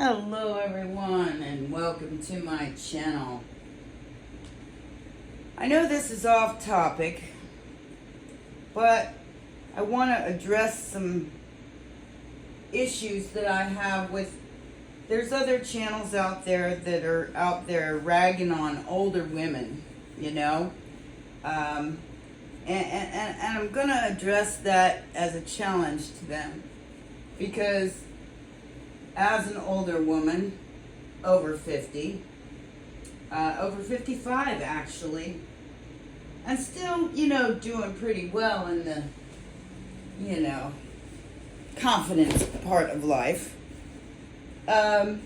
Hello everyone and welcome to my channel. I know this is off topic, but I want to address some issues that I have with, there's other channels out there that are out there ragging on older women, you know, and I'm going to address that as a challenge to them, because as an older woman, over 50, over 55 actually, and still, you know, doing pretty well in the, you know, confidence part of life, I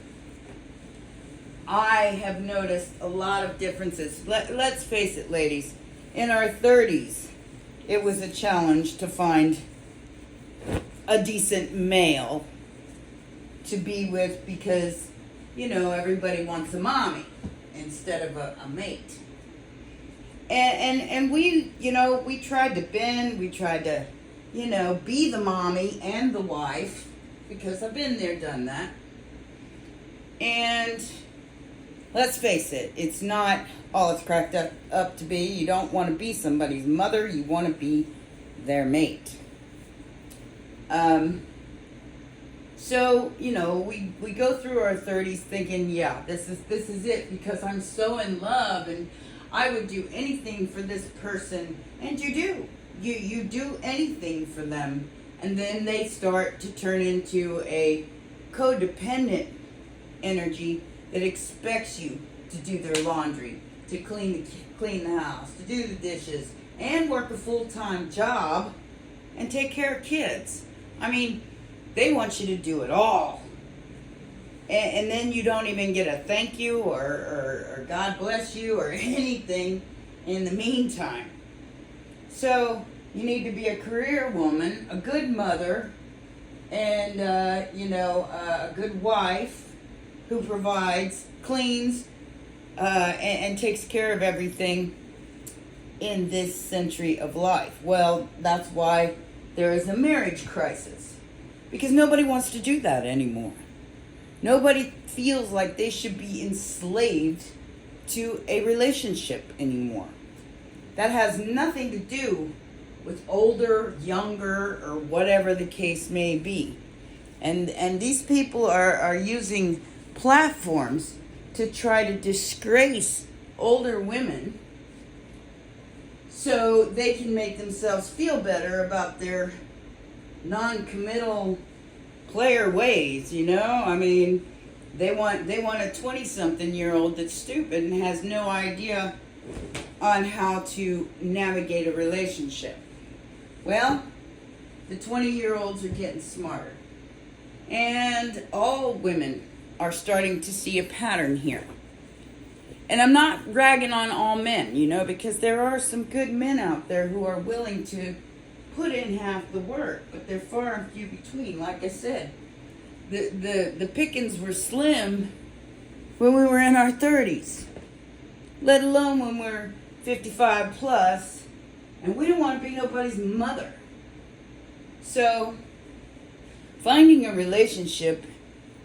have noticed a lot of differences. Let's face it, ladies, in our 30s, it was a challenge to find a decent male to be with, because, you know, everybody wants a mommy instead of a mate. And we, you know, we tried to bend, we tried to, you know, be the mommy and the wife, because I've been there, done that. And let's face it, it's not all it's cracked up to be. You don't want to be somebody's mother, you want to be their mate. So, you know, we go through our 30s thinking, yeah, this is it, because I'm so in love and I would do anything for this person. And you do. You do anything for them. And then they start to turn into a codependent energy that expects you to do their laundry, to clean the house, to do the dishes, and work a full-time job and take care of kids. I mean, they want you to do it all. And then you don't even get a thank you or God bless you or anything in the meantime. So you need to be a career woman, a good mother, and, you know, a good wife who provides, cleans, and takes care of everything in this century of life. Well, that's why there is a marriage crisis. Because nobody wants to do that anymore. Nobody feels like they should be enslaved to a relationship anymore. That has nothing to do with older, younger, or whatever the case may be. And these people are using platforms to try to disgrace older women so they can make themselves feel better about their non-committal player ways, you know? I mean, they want a 20-something-year-old that's stupid and has no idea on how to navigate a relationship. Well, the 20-year-olds are getting smarter. And all women are starting to see a pattern here. And I'm not ragging on all men, you know, because there are some good men out there who are willing to put in half the work, but they're far and few between. Like I said, the pickings were slim when we were in our 30s, let alone when we're 55 plus, and we don't want to be nobody's mother. So finding a relationship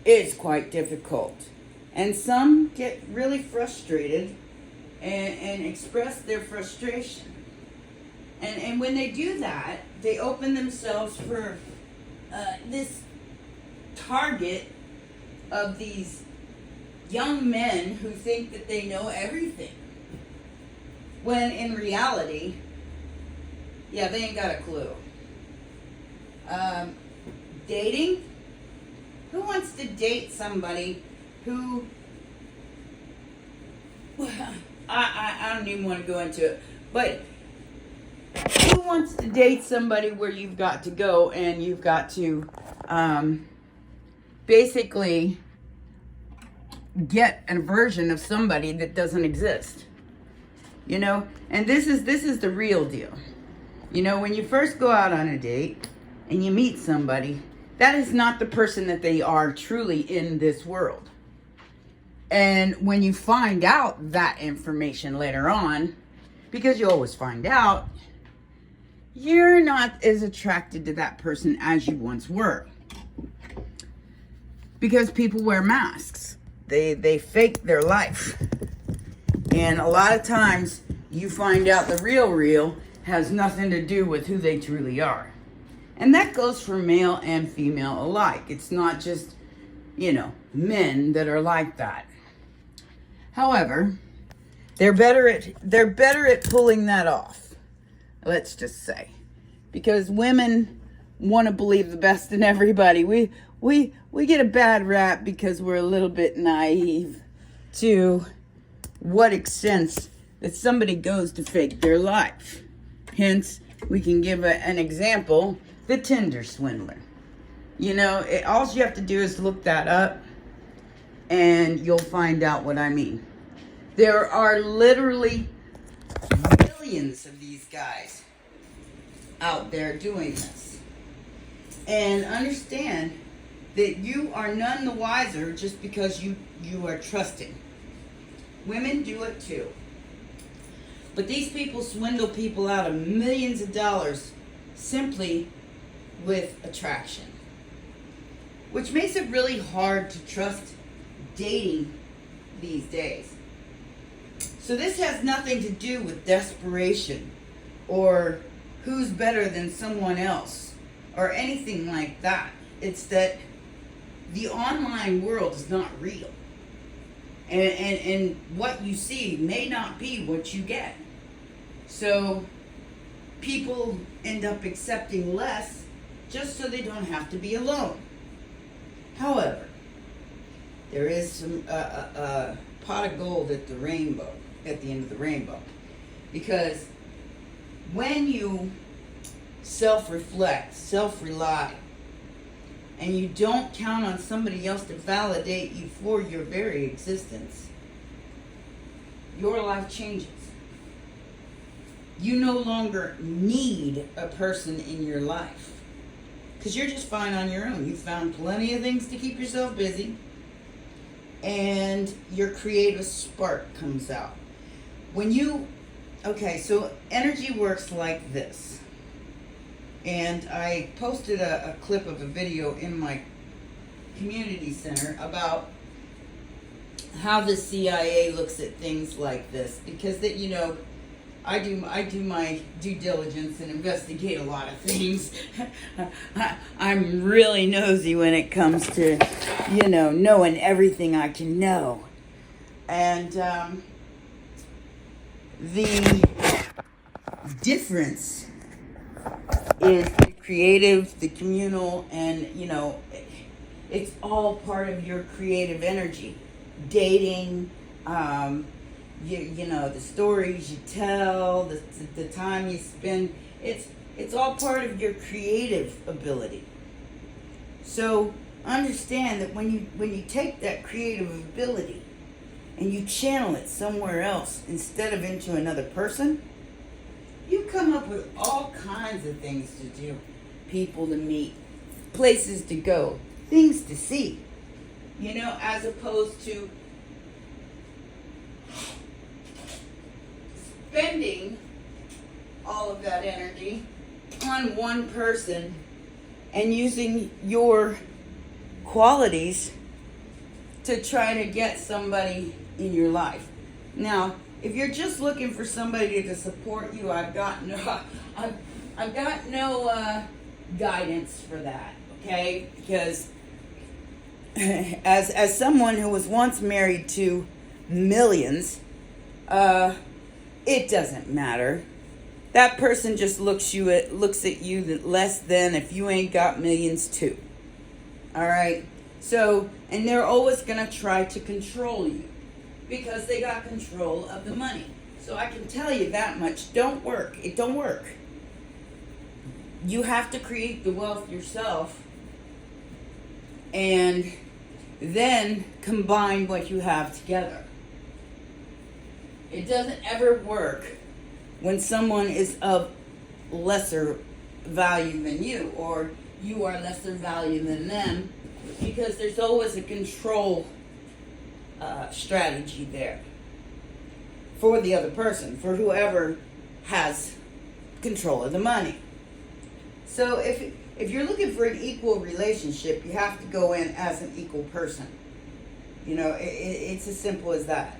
is quite difficult, and some get really frustrated and express their frustration. And when they do that, they open themselves for this target of these young men who think that they know everything. When in reality, yeah, they ain't got a clue. Dating? Who wants to date somebody who... I don't even want to go into it, but... who wants to date somebody where you've got to go and you've got to basically get a version of somebody that doesn't exist? You know, and this is the real deal. You know, when you first go out on a date and you meet somebody, that is not the person that they are truly in this world. And when you find out that information later on, because you always find out, you're not as attracted to that person as you once were. because people wear masks. They fake their life. And a lot of times you find out the real has nothing to do with who they truly are. And that goes for male and female alike. It's not just, men that are like that. However, they're better at pulling that off. Let's just say. Because women want to believe the best in everybody. We get a bad rap because we're a little bit naive to what extent that somebody goes to fake their life. Hence, we can give an example, the Tinder swindler. All you have to do is look that up and you'll find out what I mean. There are literally millions of these guys out there doing this. And understand that you are none the wiser just because you are trusting. Women do it too. But these people swindle people out of millions of dollars simply with attraction. Which makes it really hard to trust dating these days. So this has nothing to do with desperation or who's better than someone else or anything like that. It's that the online world is not real. And what you see may not be what you get. So people end up accepting less just so they don't have to be alone. However, there is some pot of gold at the end of the rainbow. Because when you self-reflect, self-rely, and you don't count on somebody else to validate you for your very existence, your life changes. You no longer need a person in your life because you're just fine on your own. You've found plenty of things to keep yourself busy, and your creative spark comes out. So energy works like this. And I posted a clip of a video in my community center about how the CIA looks at things like this, because I do my due diligence and investigate a lot of things. I'm really nosy when it comes to knowing everything I can know. And the difference is the creative, the communal, and it's all part of your creative energy. Dating, the stories you tell, the time you spend, it's all part of your creative ability. So understand that when you take that creative ability and you channel it somewhere else instead of into another person, you come up with all kinds of things to do, people to meet, places to go, things to see, as opposed to spending all of that energy on one person and using your qualities to try to get somebody in your life. Now, if you're just looking for somebody to support you, I've got no guidance for that. Okay, because as someone who was once married to millions, it doesn't matter. That person just looks at you less than if you ain't got millions too. All right. So, and they're always gonna try to control you, because they got control of the money. So I can tell you that much. It don't work. You have to create the wealth yourself and then combine what you have together. It doesn't ever work when someone is of lesser value than you, or you are lesser value than them, because there's always a control strategy there for the other person, for whoever has control of the money. So if if you're looking for an equal relationship, you have to go in as an equal person. You know, it's as simple as that.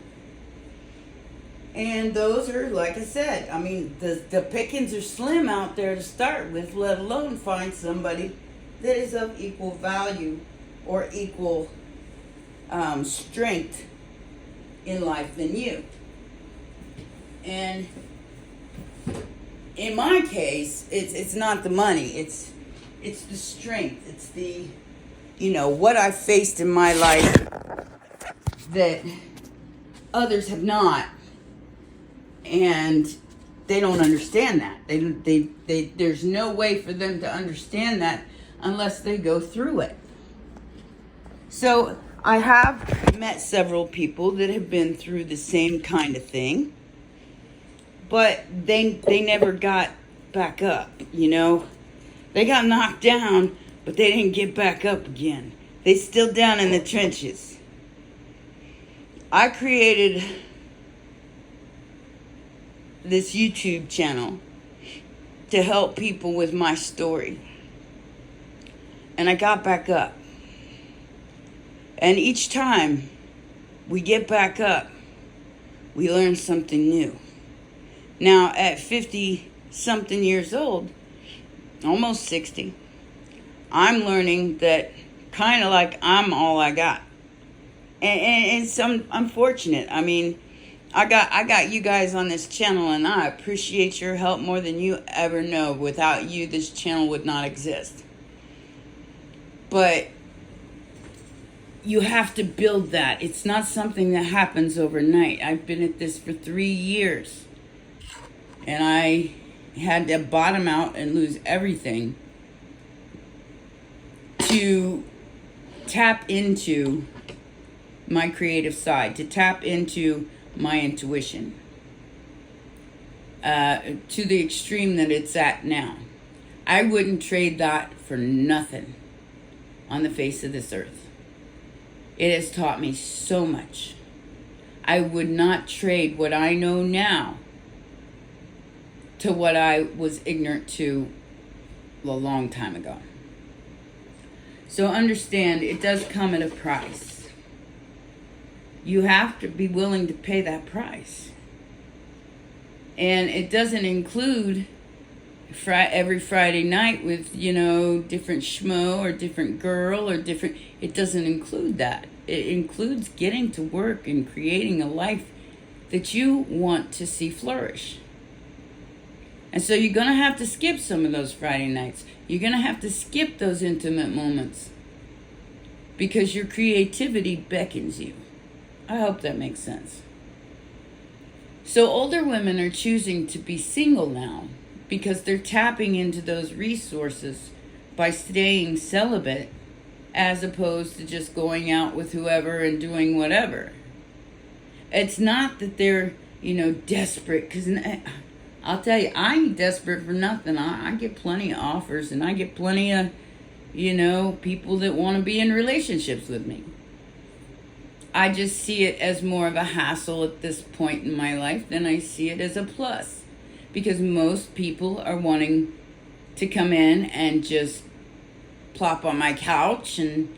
And those are, like I said, I mean, the pickings are slim out there to start with, let alone find somebody that is of equal value or equal strength in life than you. And in my case, it's not the money, it's the strength, it's the, you know, what I faced in my life that others have not. And they don't understand that. There's no way for them to understand that unless they go through it. So I have met several people that have been through the same kind of thing, but they never got back up, you know. They got knocked down, but they didn't get back up again. They still down in the trenches. I created this YouTube channel to help people with my story. And I got back up. And each time we get back up, we learn something new. Now, at 50-something years old, almost 60, I'm learning that kind of like I'm all I got. And it's unfortunate. I mean, I got you guys on this channel, and I appreciate your help more than you ever know. Without you, this channel would not exist. But you have to build that. It's not something that happens overnight. I've been at this for 3 years, and I had to bottom out and lose everything to tap into my creative side, to tap into my intuition, to the extreme that it's at now. I wouldn't trade that for nothing on the face of this earth. It has taught me so much. I would not trade what I know now to what I was ignorant to a long time ago. So understand, it does come at a price. You have to be willing to pay that price. And it doesn't include every Friday night with, you know, different schmo or different girl or different... It doesn't include that. It includes getting to work and creating a life that you want to see flourish. And so you're going to have to skip some of those Friday nights. You're going to have to skip those intimate moments because your creativity beckons you. I hope that makes sense. So older women are choosing to be single now because they're tapping into those resources by staying celibate as opposed to just going out with whoever and doing whatever. It's not that they're, you know, desperate, because I'll tell you, I ain't desperate for nothing. I get plenty of offers, and I get plenty of, you know, people that want to be in relationships with me. I just see it as more of a hassle at this point in my life than I see it as a plus. Because most people are wanting to come in and just plop on my couch and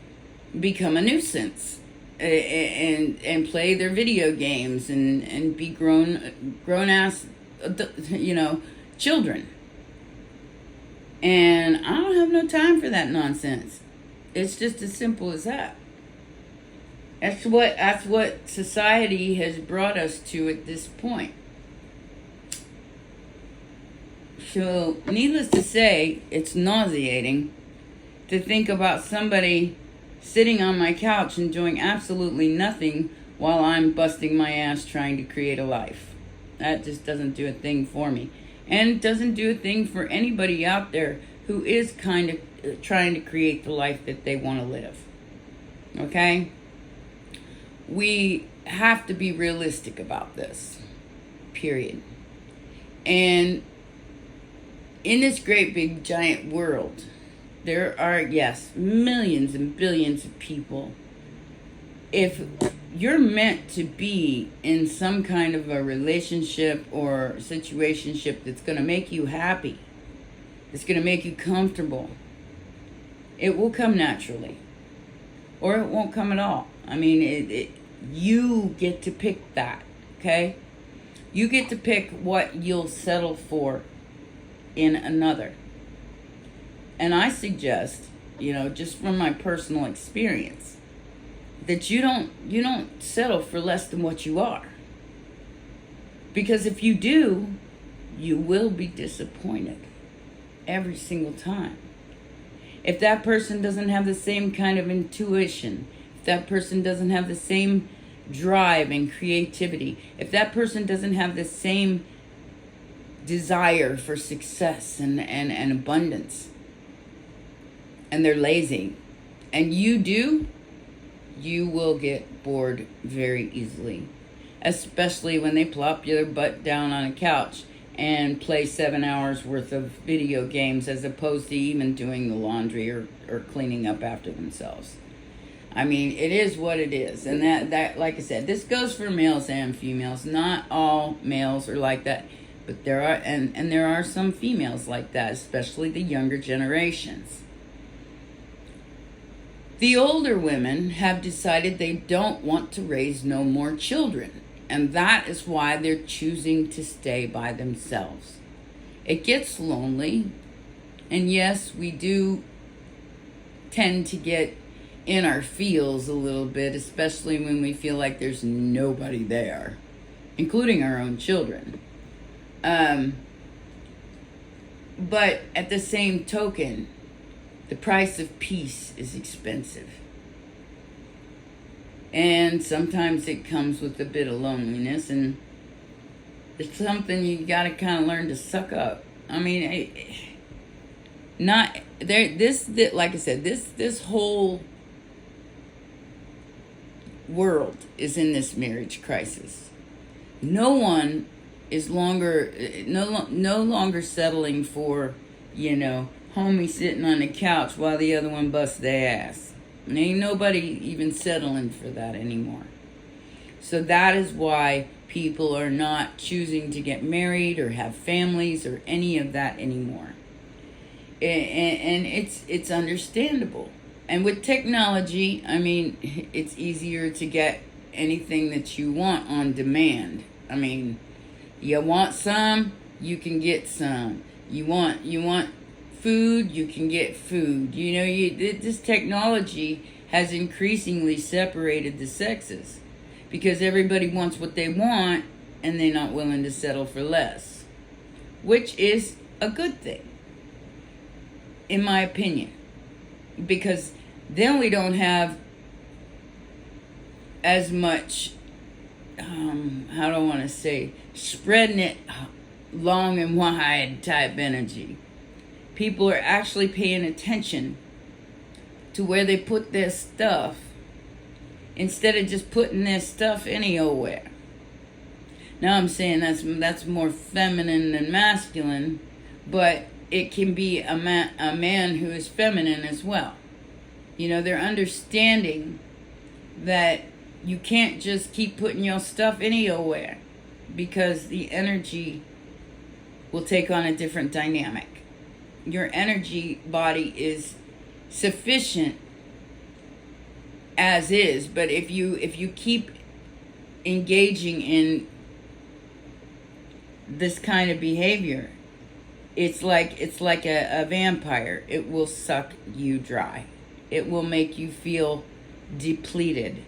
become a nuisance. And play their video games and be grown-ass, you know, children. And I don't have no time for that nonsense. It's just as simple as that. That's what society has brought us to at this point. So, needless to say, it's nauseating to think about somebody sitting on my couch and doing absolutely nothing while I'm busting my ass trying to create a life. That just doesn't do a thing for me. And it doesn't do a thing for anybody out there who is kind of trying to create the life that they want to live. Okay? We have to be realistic about this. Period. And in this great big giant world, there are, yes, millions and billions of people. If you're meant to be in some kind of a relationship or situationship that's going to make you happy, it's going to make you comfortable, It will come naturally, or it won't come at all. I mean, you get to pick that, okay? You get to pick what you'll settle for in another. And I suggest, just from my personal experience, that you don't settle for less than what you are. Because if you do, you will be disappointed every single time. If that person doesn't have the same kind of intuition, if that person doesn't have the same drive and creativity, if that person doesn't have the same desire for success and abundance, and they're lazy, and you do, you will get bored very easily. Especially when they plop your butt down on a couch and play 7 hours worth of video games as opposed to even doing the laundry or cleaning up after themselves. I mean, it is what it is. And that like I said, this goes for males and females. Not all males are like that. But there are, and there are some females like that, especially the younger generations. The older women have decided they don't want to raise no more children. And that is why they're choosing to stay by themselves. It gets lonely. And yes, we do tend to get in our feels a little bit, especially when we feel like there's nobody there, including our own children. But at the same token, the price of peace is expensive. And sometimes it comes with a bit of loneliness, and it's something you got to kind of learn to suck up. I mean, not there. This like I said, this whole world is in this marriage crisis. No one is no longer settling for, homie sitting on the couch while the other one busts their ass. And ain't nobody even settling for that anymore. So that is why people are not choosing to get married or have families or any of that anymore. And it's understandable. And with technology, I mean, it's easier to get anything that you want on demand. I mean, you want some, you can get some. You want food, you can get food. This technology has increasingly separated the sexes because everybody wants what they want and they're not willing to settle for less, which is a good thing, in my opinion, because then we don't have as much, how do I want to say, spreading it long and wide type energy. People are actually paying attention to where they put their stuff instead of just putting their stuff anywhere. Now I'm saying that's more feminine than masculine, but it can be a man who is feminine as well. They're understanding that you can't just keep putting your stuff anywhere because the energy will take on a different dynamic. Your energy body is sufficient as is, but if you keep engaging in this kind of behavior, it's like a vampire. It will suck you dry. It will make you feel depleted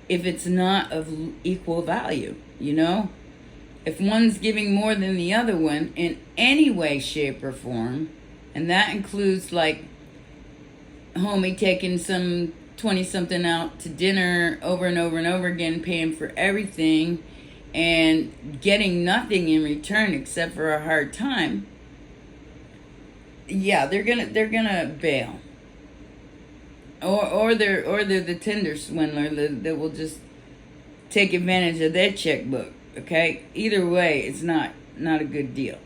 if it's not of equal value, If one's giving more than the other one in any way, shape, or form, and that includes like homie taking some 20-something out to dinner over and over and over again, paying for everything and getting nothing in return except for a hard time, yeah, they're gonna bail. Or they're the Tinder swindler that will just take advantage of their checkbook. Okay? Either way, it's not a good deal.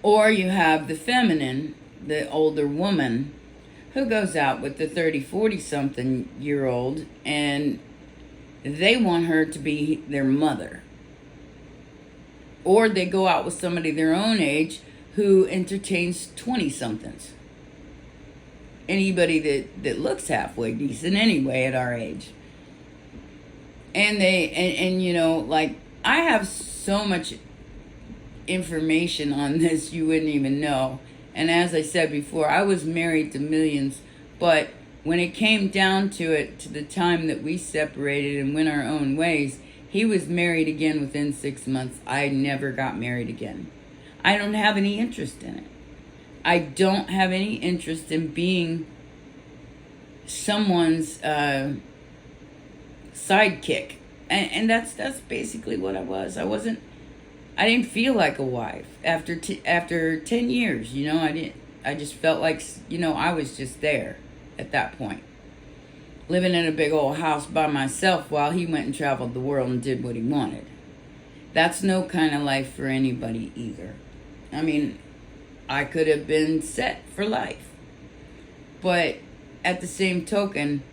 Or you have the feminine, the older woman, who goes out with the 30, 40-something year old, and they want her to be their mother. Or they go out with somebody their own age who entertains 20-somethings. anybody that looks halfway decent anyway at our age. And and you know, like, I have so much information on this you wouldn't even know. And as I said before, I was married to millions, but when it came down to it, to the time that we separated and went our own ways, he was married again within 6 months. I never got married again. I don't have any interest in it. I don't have any interest in being someone's sidekick. And that's basically what I was. I didn't feel like a wife after 10 years, you know. I just felt like, you know, I was just there at that point, living in a big old house by myself while he went and traveled the world and did what he wanted. That's no kind of life for anybody either. I mean, I could have been set for life, but at the same token,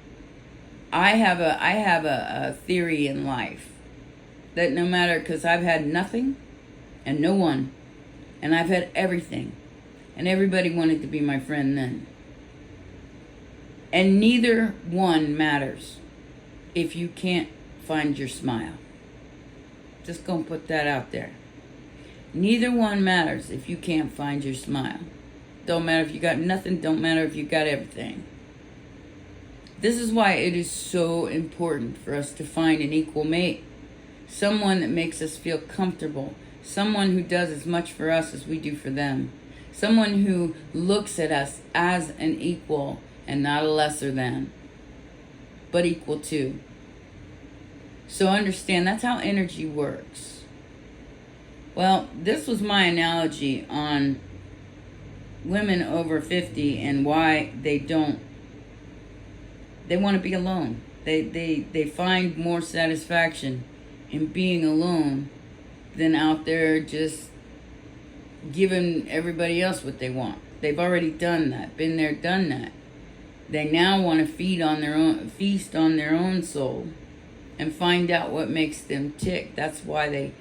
I have a theory in life that no matter, because I've had nothing and no one, and I've had everything, and everybody wanted to be my friend then. And neither one matters if you can't find your smile. Just gonna put that out there. Neither one matters if you can't find your smile. Don't matter if you got nothing, don't matter if you got everything. This is why it is so important for us to find an equal mate. Someone that makes us feel comfortable. Someone who does as much for us as we do for them. Someone who looks at us as an equal and not a lesser than, but equal to. So understand, that's how energy works. Well, this was my analogy on women over 50 and why they want to be alone. They find more satisfaction in being alone than out there just giving everybody else what they want. They've already done that, been there, done that. They now want to feast on their own soul and find out what makes them tick. That's why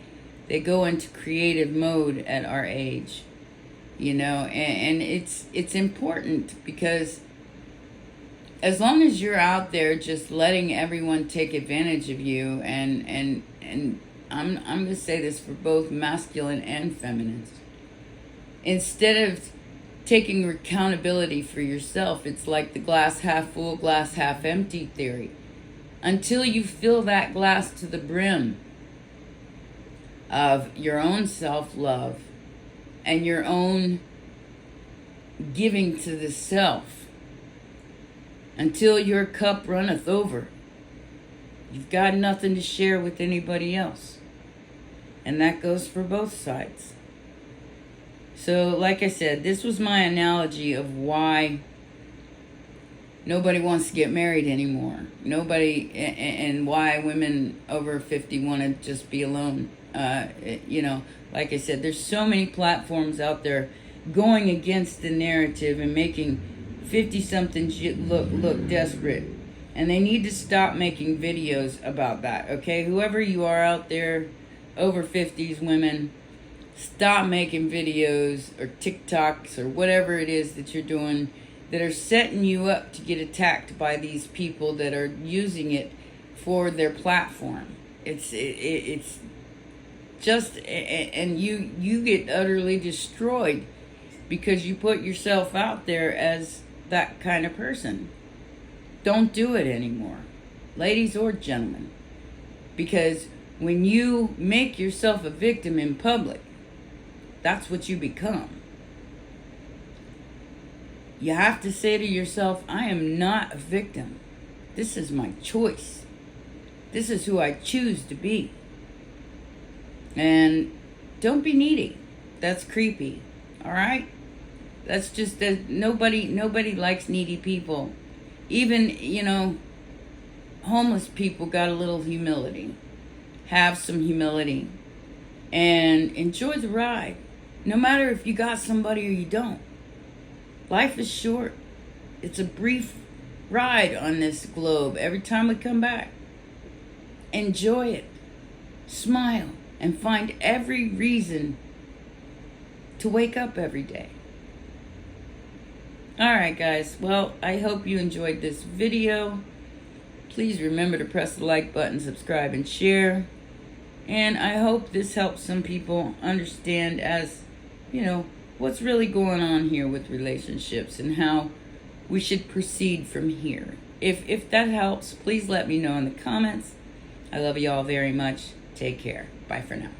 they go into creative mode at our age, you know. And it's important, because as long as you're out there just letting everyone take advantage of you, and I'm going to say this for both masculine and feminine, instead of taking accountability for yourself, it's like the glass half full, glass half empty theory. Until you fill that glass to the brim of your own self-love and your own giving to the self, until your cup runneth over, you've got nothing to share with anybody else. And that goes for both sides. So, like I said, this was my analogy of why nobody wants to get married anymore. Nobody, and why women over 50 want to just be alone. You know, like I said, there's so many platforms out there going against the narrative and making 50-somethings look desperate. And they need to stop making videos about that, okay? Whoever you are out there, over 50s women, stop making videos or TikToks or whatever it is that you're doing that are setting you up to get attacked by these people that are using it for their platform. It's just, and you get utterly destroyed because you put yourself out there as that kind of person. Don't do it anymore, ladies or gentlemen, because when you make yourself a victim in public, that's what you become. You have to say to yourself, I am not a victim. This is my choice. This is who I choose to be. And don't be needy. That's creepy. All right? That's just nobody likes needy people. Even, you know, homeless people got a little humility. Have some humility. And enjoy the ride. No matter if you got somebody or you don't. Life is short. It's a brief ride on this globe. Every time we come back, enjoy it. Smile. And find every reason to wake up every day. All right, guys. Well, I hope you enjoyed this video. Please remember to press the like button, subscribe, and share. And I hope this helps some people understand, as you know, what's really going on here with relationships and how we should proceed from here. If that helps, please let me know in the comments. I love you all very much. Take care. Bye for now.